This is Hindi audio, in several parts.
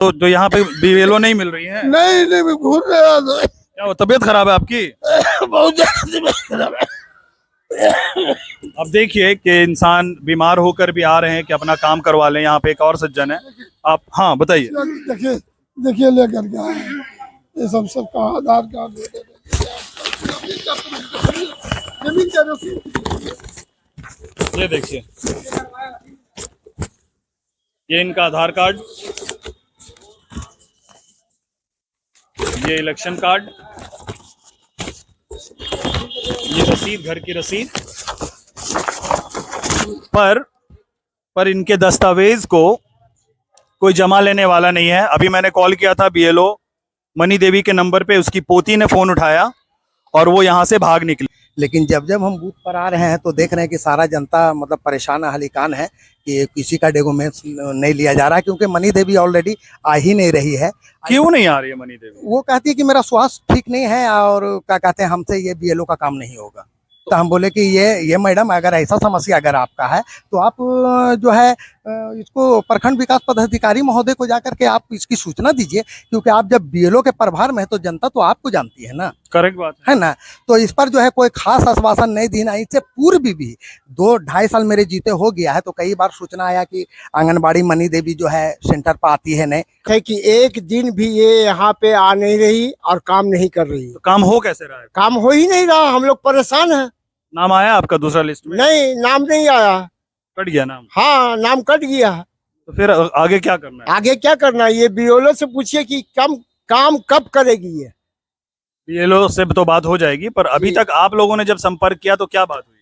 तो यहाँ पे बीएलओ नहीं मिल रही है? नहीं नहीं, मैं घूर रहा था। क्या वो तबीयत खराब है आपकी? बहुत ज्यादा तबीयत खराब है। अब देखिए कि इंसान बीमार होकर भी आ रहे हैं कि अपना काम करवा लें। यहाँ पे एक और सज्जन है। आप हाँ बताइए। देखिए देखिए, लेकर के आए हैं। ये सबका आधार कार्ड जमीन का ये देखिए, ये इनका आधार कार्ड, ये इलेक्शन कार्ड, ये रसीद, घर की रसीद। पर इनके दस्तावेज को कोई जमा लेने वाला नहीं है। अभी मैंने कॉल किया था बीएलओ मनी देवी के नंबर पे, उसकी पोती ने फोन उठाया और वो यहाँ से भाग निकली। लेकिन जब जब हम बूथ पर आ रहे हैं तो देख रहे हैं कि सारा जनता मतलब परेशान हलीकान है कि किसी का डॉक्यूमेंट्स नहीं लिया जा रहा है, क्योंकि मनी देवी ऑलरेडी आ ही नहीं रही है। क्यों नहीं आ रही है मनी देवी? वो कहती है कि मेरा स्वास्थ्य ठीक नहीं है और क्या कहते हैं, हमसे ये बीएलओ का काम नहीं होगा। तो हम बोले कि ये मैडम, अगर ऐसा समस्या अगर आपका है तो आप जो है इसको प्रखंड विकास पदाधिकारी महोदय को जाकर के आप इसकी सूचना दीजिए, क्योंकि आप जब बीएलओ के प्रभार में है तो जनता तो आपको जानती है ना। करेक्ट बात है ना। तो इस पर जो है कोई खास आश्वासन नहीं देना। इससे पूर्व भी 2-2.5 साल मेरे जीते हो गया है, तो कई बार सूचना आया कि आंगनबाड़ी मनी देवी जो है सेंटर पर आती है नहीं, है कि एक दिन भी ये यहाँ पे आ नहीं रही और काम नहीं कर रही। तो काम हो कैसे रहा है? काम हो ही नहीं रहा, हम लोग परेशान हैं। नाम आया आपका दूसरा लिस्ट में? नहीं, नाम नहीं आया। कट गया नाम? हाँ, नाम कट गया। तो फिर आगे क्या करना है? आगे क्या करना है, ये बीएलओ से पूछिए कि काम कब करेगी ये। बीएलओ से तो बात हो जाएगी, पर अभी तक आप लोगों ने जब संपर्क किया तो क्या बात हुई?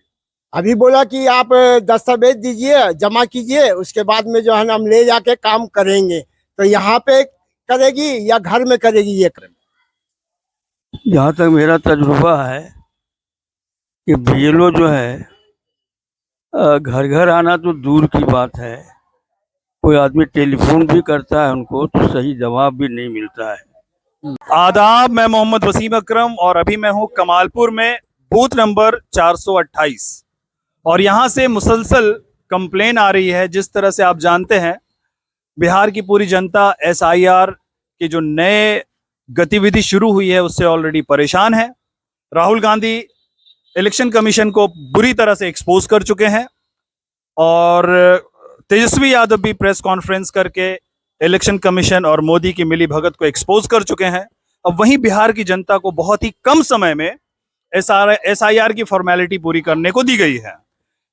अभी बोला कि आप दस्तावेज दीजिए, जमा कीजिए, उसके बाद में जो है ना हम ले जाके काम करेंगे। तो यहाँ पे करेगी या घर में करेगी ये करेंगे। जहाँ तक मेरा तजुर्बा है कि बीएलओ जो है घर घर आना तो दूर की बात है, कोई आदमी टेलीफोन भी करता है उनको तो सही जवाब भी नहीं मिलता है। आदाब, मैं मोहम्मद वसीम अकरम और अभी मैं हूँ कमालपुर में, बूथ नंबर 428। और यहाँ से मुसलसल कंप्लेन आ रही है। जिस तरह से आप जानते हैं, बिहार की पूरी जनता एसआईआर की जो नए गतिविधि शुरू हुई है उससे ऑलरेडी परेशान है। राहुल गांधी इलेक्शन कमीशन को बुरी तरह से एक्सपोज कर चुके हैं और तेजस्वी यादव भी प्रेस कॉन्फ्रेंस करके इलेक्शन कमीशन और मोदी की मिली भगत को एक्सपोज कर चुके हैं। अब वहीं बिहार की जनता को बहुत ही कम समय में एसआईआर की फॉर्मेलिटी पूरी करने को दी गई है।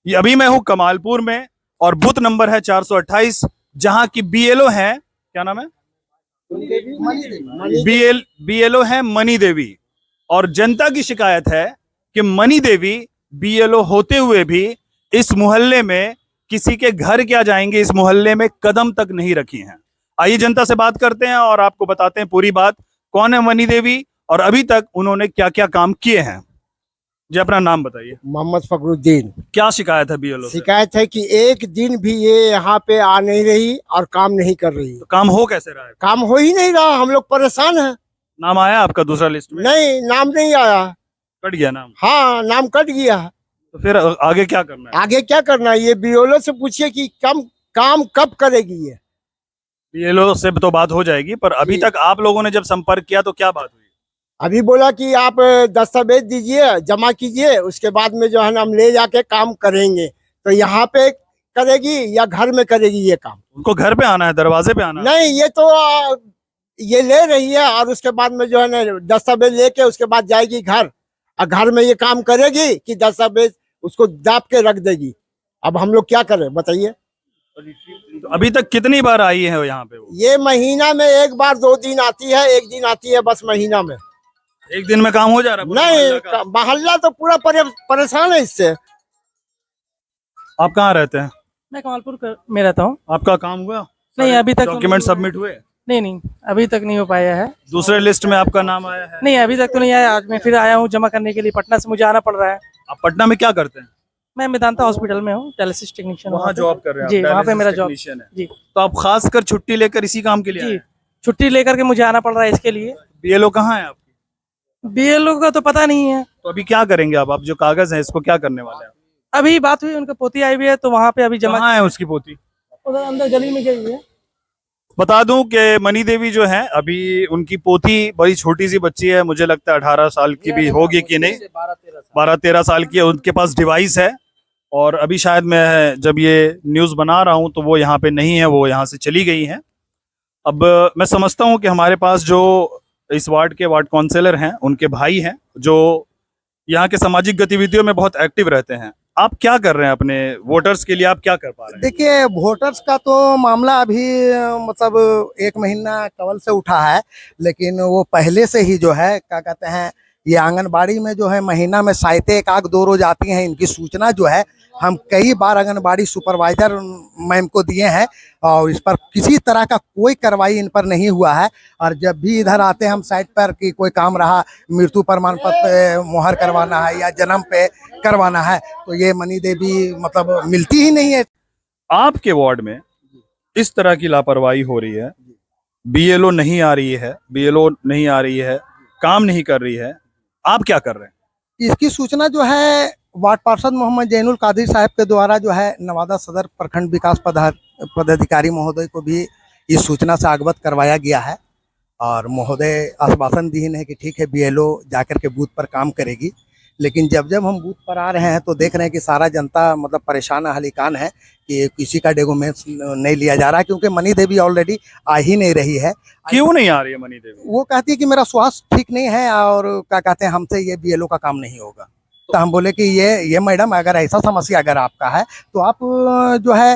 ये अभी मैं हूं कमालपुर में और बूथ नंबर है 428, जहां की बीएलओ है, क्या नाम है? बीएलओ है मनी देवी। और जनता की शिकायत है कि मनी देवी बीएलओ होते हुए भी इस मोहल्ले में किसी के घर क्या जाएंगे, इस मोहल्ले में कदम तक नहीं रखी हैं। आइए जनता से बात करते हैं और आपको बताते हैं पूरी बात। कौन है मनी देवी और अभी तक उन्होंने क्या क्या काम किए हैं। जी, अपना नाम बताइए। मोहम्मद फखरुद्दीन। क्या शिकायत है बीएलओ से? शिकायत है कि एक दिन भी ये यहाँ पे आ नहीं रही और काम नहीं कर रही। तो काम हो कैसे रहा है? काम हो ही नहीं रहा, हम लोग परेशान हैं। नाम आया आपका दूसरा लिस्ट में? नहीं, नाम नहीं आया। कट गया नाम? हाँ, नाम कट गया। तो फिर आगे क्या करना है? आगे क्या करना है, ये बीएलओ से पूछिए कि काम कब करेगी ये। बीएलओ से तो बात हो जाएगी, पर अभी तक आप लोगों ने जब संपर्क किया तो क्या बात हुई? अभी बोला कि आप दस्तावेज दीजिए, जमा कीजिए, उसके बाद में जो है ना हम ले जाके काम करेंगे। तो यहाँ पे करेगी या घर में करेगी ये काम। उनको घर पे आना है, दरवाजे पे आना है? नहीं, ये तो ये ले रही है और उसके बाद में जो है ना दस्तावेज लेके उसके बाद जाएगी घर, और घर में ये काम करेगी कि दस्तावेज उसको दाब के रख देगी। अब हम लोग क्या करें बताइए। तो अभी तक कितनी बार आई है यहाँ पे वो? ये महीना में एक बार 2 दिन आती है, एक दिन आती है बस महीना में। एक दिन में काम हो जा रहा है पूरा मोहल्ला का? नहीं, मोहल्ला तो पूरा परेशान है इससे। आप कहाँ रहते हैं? मैं कमालपुर में रहता हूँ। आपका काम हुआ? नहीं, अभी तक डॉक्यूमेंट सबमिट हुए? नहीं, अभी तक नहीं हो पाया है। दूसरे लिस्ट में आपका नाम आया है? नहीं, अभी तक तो नहीं आया। आज मैं फिर आया हूँ जमा करने के लिए, पटना से मुझे आना पड़ रहा है। आप पटना में क्या करते हैं? मैं मेदांता हॉस्पिटल में हूँ, डायलिसिस टेक्नीशियन। वहाँ जॉब कर रहे हैं? जी, वहाँ पे मेरा जॉब टेक्नीशियन है। जी। तो आप खास कर छुट्टी लेकर इसी काम के लिए आए जी, हैं? छुट्टी लेकर के मुझे आना पड़ रहा है इसके लिए। बीएलओ कहाँ है आपकी? बीएलओ का तो पता नहीं है। तो अभी क्या करेंगे आप जो कागज है इसको क्या करने वाले हैं? अभी बात हुई, उनका पोती आई हुई है तो वहाँ पे अभी जमा। कहाँ है उसकी पोती? उधर अंदर गली में गई है। बता दूं कि मनी देवी जो है अभी उनकी पोती बड़ी छोटी सी बच्ची है, मुझे लगता है 18 साल की भी होगी कि नहीं, 12-13 साल की है। उनके पास डिवाइस है और अभी शायद मैं जब ये न्यूज़ बना रहा हूं तो वो यहाँ पे नहीं है, वो यहाँ से चली गई हैं। अब मैं समझता हूं कि हमारे पास जो इस वार्ड के वार्ड काउंसलर हैं उनके भाई हैं जो यहाँ के सामाजिक गतिविधियों में बहुत एक्टिव रहते हैं। आप क्या कर रहे हैं अपने वोटर्स के लिए, आप क्या कर पा रहे हैं? देखिए वोटर्स का तो मामला अभी मतलब 1 महीना कवल से उठा है, लेकिन वो पहले से ही जो है क्या कहते हैं ये आंगनबाड़ी में जो है महीना में शायद 1-2 रोज आती हैं। इनकी सूचना जो है हम कई बार आंगनबाड़ी सुपरवाइजर मैम को दिए हैं और इस पर किसी तरह का कोई कार्रवाई इन पर नहीं हुआ है। और जब भी इधर आते हैं हम साइट पर कि कोई काम रहा, मृत्यु प्रमाण पत्र मुहर करवाना है या जन्म पे करवाना है, तो ये मनी देवी मतलब मिलती ही नहीं है। आपके वार्ड में इस तरह की लापरवाही हो रही है, बीएलओ नहीं आ रही है, बीएलओ नहीं आ रही है, काम नहीं कर रही है, आप क्या कर रहे हैं? इसकी सूचना जो है वार्ड पार्षद मोहम्मद जैनुल कादिर साहब के द्वारा जो है नवादा सदर प्रखंड विकास पदाधिकारी महोदय को भी इस सूचना से अवगत करवाया गया है और महोदय आश्वासन दिए हैं कि ठीक है बीएलओ जाकर के बूथ पर काम करेगी। लेकिन जब जब हम बूथ पर आ रहे हैं तो देख रहे हैं कि सारा जनता मतलब परेशान हलीकान है कि किसी का डॉक्यूमेंट्स नहीं लिया जा रहा है, क्योंकि मनी देवी ऑलरेडी आ ही नहीं रही है। क्यों नहीं आ रही है मनी देवी? वो कहती है कि मेरा स्वास्थ्य ठीक नहीं है और क्या कहते हैं हमसे ये बीएलओ का काम नहीं होगा। तो हम बोले कि ये मैडम अगर ऐसा समस्या अगर आपका है तो आप जो है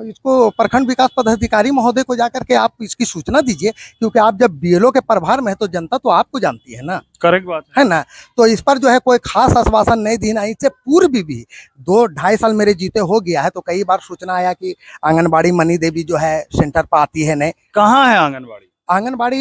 इसको प्रखंड विकास पदाधिकारी महोदय को जाकर के आप इसकी सूचना दीजिए, क्योंकि आप जब बीएलओ के प्रभार में है तो जनता तो आपको जानती है ना। करेक्ट बात है ना। तो इस पर जो है कोई खास आश्वासन नहीं देना। इससे पूर्व भी 2-2.5 साल मेरे जीते हो गया है तो कई बार सूचना आया कि आंगनबाड़ी मनी देवी जो है सेंटर पर आती है नहीं। कहाँ है आंगनबाड़ी? आंगनबाड़ी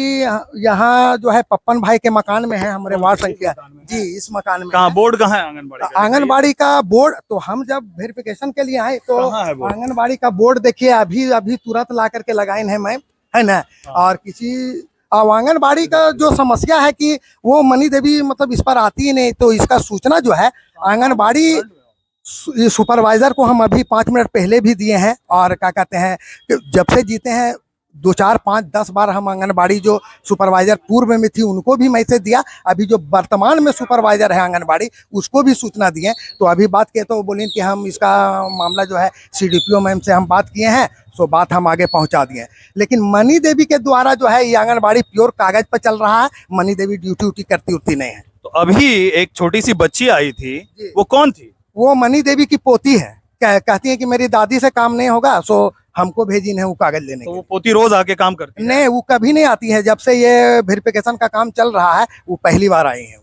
यहाँ जो है पप्पन भाई के मकान में है, हमारे वार्ड संख्या जी इस मकान में कहाँ है। बोर्ड कहाँ है आंगनबाड़ी का? आंगनबाड़ी का बोर्ड तो हम जब वेरिफिकेशन के लिए आए तो कहाँ है बोर्ड? आंगनबाड़ी का बोर्ड देखिए अभी अभी तुरंत ला करके लगाए हैं मैम, है ना। और किसी अब आंगनबाड़ी का जो समस्या है कि वो मनी देवी मतलब इस पर आती ही नहीं, तो इसका सूचना जो है आंगनबाड़ी सुपरवाइजर को हम अभी 5 मिनट पहले भी दिए हैं। और क्या कहते हैं कि जब से जीते हैं 2-4-5-10 बार हम आंगनबाड़ी जो सुपरवाइजर पूर्व में थी उनको भी मैसेज दिया, अभी जो वर्तमान में सुपरवाइजर है आंगनबाड़ी उसको भी सूचना दिए। तो अभी बात किए तो बोले कि हम इसका मामला जो है सीडीपीओ मैम से हम बात किए हैं, सो बात हम आगे पहुंचा दिए। लेकिन मनी देवी के द्वारा जो है ये आंगनबाड़ी प्योर कागज पर चल रहा है, मनी देवी ड्यूटी उटी करती उठती नहीं है। तो अभी एक छोटी सी बच्ची आई थी, वो कौन थी? वो मनी देवी की पोती है, कहती है कि मेरी दादी से काम नहीं होगा, सो हमको भेजी है वो कागज लेने तो के वो पोती रोज आके काम करती है? नहीं, वो कभी नहीं आती है। जब से ये वेरिफिकेशन का काम चल रहा है वो पहली बार आई है।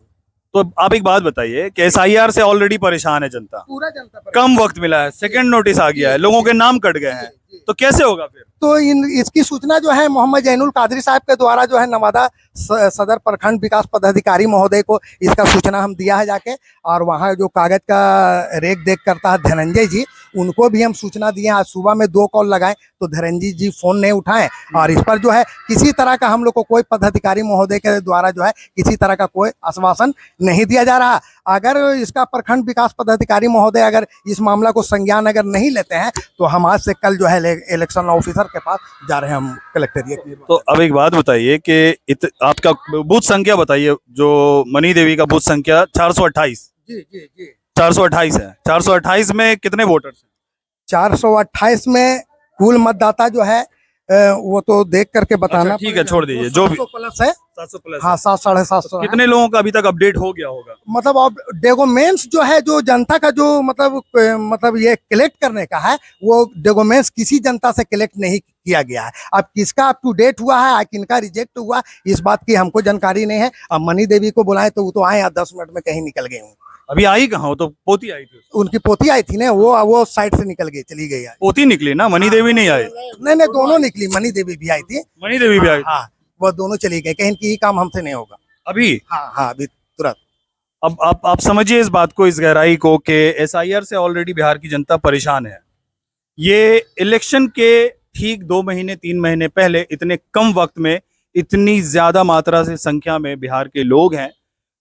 तो आप एक बात बताइए कि एसआईआर से ऑलरेडी परेशान है जनता, पूरा जनता पर कम वक्त मिला है, सेकंड नोटिस आ गया है, लोगों के नाम कट गए हैं, तो कैसे होगा फिर? तो इसकी सूचना जो है मोहम्मद जैनुल कादरी साहब के द्वारा जो है नवादा सदर प्रखंड विकास पदाधिकारी महोदय को इसका सूचना हम दिया है जाके। और वहाँ जो कागज का रेख देख करता है धनंजय जी, उनको भी हम सूचना दिए। आज सुबह में 2 कॉल लगाए तो धनंजय जी फोन नहीं उठाएं। और इस पर जो है किसी तरह का हम लोग को कोई पदाधिकारी महोदय के द्वारा जो है किसी तरह का कोई आश्वासन नहीं दिया जा रहा। अगर इसका प्रखंड विकास पदाधिकारी महोदय अगर इस मामला को संज्ञान अगर नहीं लेते हैं तो हम आज से कल जो है इलेक्शन ऑफिसर के पास जा रहे हैं हम कलेक्टरेट में। तो अब एक बात बताइए कि आपका बूथ संख्या बताइए, जो मनी देवी का बूथ संख्या 428 जी 428 है। 428 में कितने वोटर्स हैं? 428 में कुल मतदाता जो है वो तो देख करके बताना। अच्छा, ठीक है, छोड़ दीजिए, जो भी 700 प्लस है। 700 प्लस। हाँ 700-750 कितने लोगों का अभी तक अपडेट हो गया होगा? मतलब अब डॉक्यूमेंट्स जो है जो जनता का जो मतलब ये कलेक्ट करने का है वो डॉक्यूमेंट्स किसी जनता से कलेक्ट नहीं किया गया है। अब किसका अप टू डेट हुआ है, किनका रिजेक्ट हुआ, इस बात की हमको जानकारी नहीं है। अब मनी देवी को बुलाए तो वो तो आए 10 मिनट में कहीं निकल गए हूँ। अभी आई कहाँ हो? तो पोती आई थी, उनकी पोती आई थी ना, वो साइड से निकल गई, चली गई। पोती निकली ना, मनी देवी नहीं आई? नहीं दोनों निकली, मनी देवी भी आई थी, मनी देवी भी आई? हाँ वो दोनों चली गई, कहीं की काम हमसे नहीं होगा अभी? हाँ अभी तुरंत। अब आप समझिए इस बात को, इस गहराई को कि एसआईआर से ऑलरेडी बिहार की जनता परेशान है। ये इलेक्शन के ठीक 2 महीने 3 महीने पहले इतने कम वक्त में इतनी ज्यादा मात्रा से संख्या में बिहार के लोग हैं।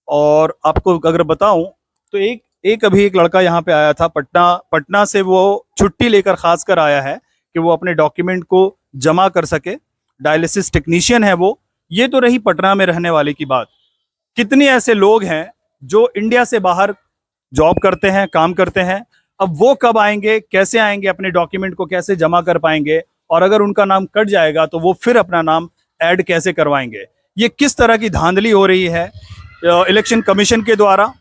और आपको अगर बताऊं तो एक अभी एक लड़का यहाँ पे आया था पटना से, वो छुट्टी लेकर खास कर आया है कि वो अपने डॉक्यूमेंट को जमा कर सके। डायलिसिस टेक्नीशियन है वो। ये तो रही पटना में रहने वाले की बात। कितने ऐसे लोग हैं जो इंडिया से बाहर जॉब करते हैं, काम करते हैं। अब वो कब आएंगे, कैसे आएंगे, अपने डॉक्यूमेंट को कैसे जमा कर पाएंगे, और अगर उनका नाम कट जाएगा तो वो फिर अपना नाम ऐड कैसे करवाएंगे। ये किस तरह की धांधली हो रही है इलेक्शन कमीशन के द्वारा।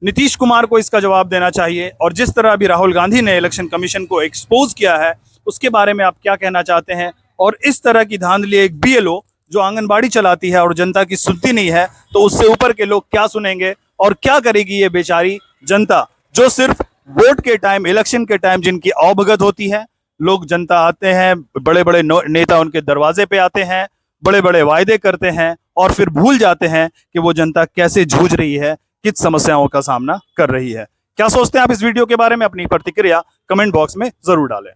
नीतीश कुमार को इसका जवाब देना चाहिए। और जिस तरह अभी राहुल गांधी ने इलेक्शन कमीशन को एक्सपोज किया है, उसके बारे में आप क्या कहना चाहते हैं। और इस तरह की धांधली एक BLO जो आंगनबाड़ी चलाती है और जनता की सुनती नहीं है, तो उससे ऊपर के लोग क्या सुनेंगे और क्या करेगी ये बेचारी जनता, जो सिर्फ वोट के टाइम, इलेक्शन के टाइम जिनकी अवभगत होती है। लोग, जनता आते हैं, बड़े बड़े नेता उनके दरवाजे पे आते हैं, बड़े बड़े वायदे करते हैं और फिर भूल जाते हैं कि वो जनता कैसे जूझ रही है, किस समस्याओं का सामना कर रही है। क्या सोचते हैं आप इस वीडियो के बारे में? अपनी प्रतिक्रिया कमेंट बॉक्स में जरूर डालें।